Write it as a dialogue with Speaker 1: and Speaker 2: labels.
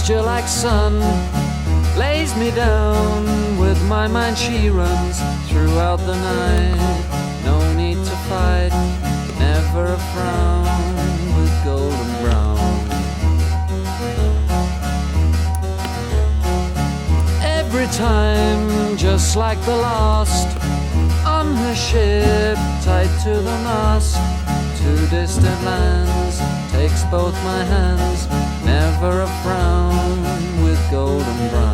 Speaker 1: Pasture like sun lays me down. With my mind she runs throughout the night. No need to fight, never a frown, with golden brown. Every time, just like the last, on her ship, tied to the mast, to distant lands, takes both my hands, never a frown, with golden brown.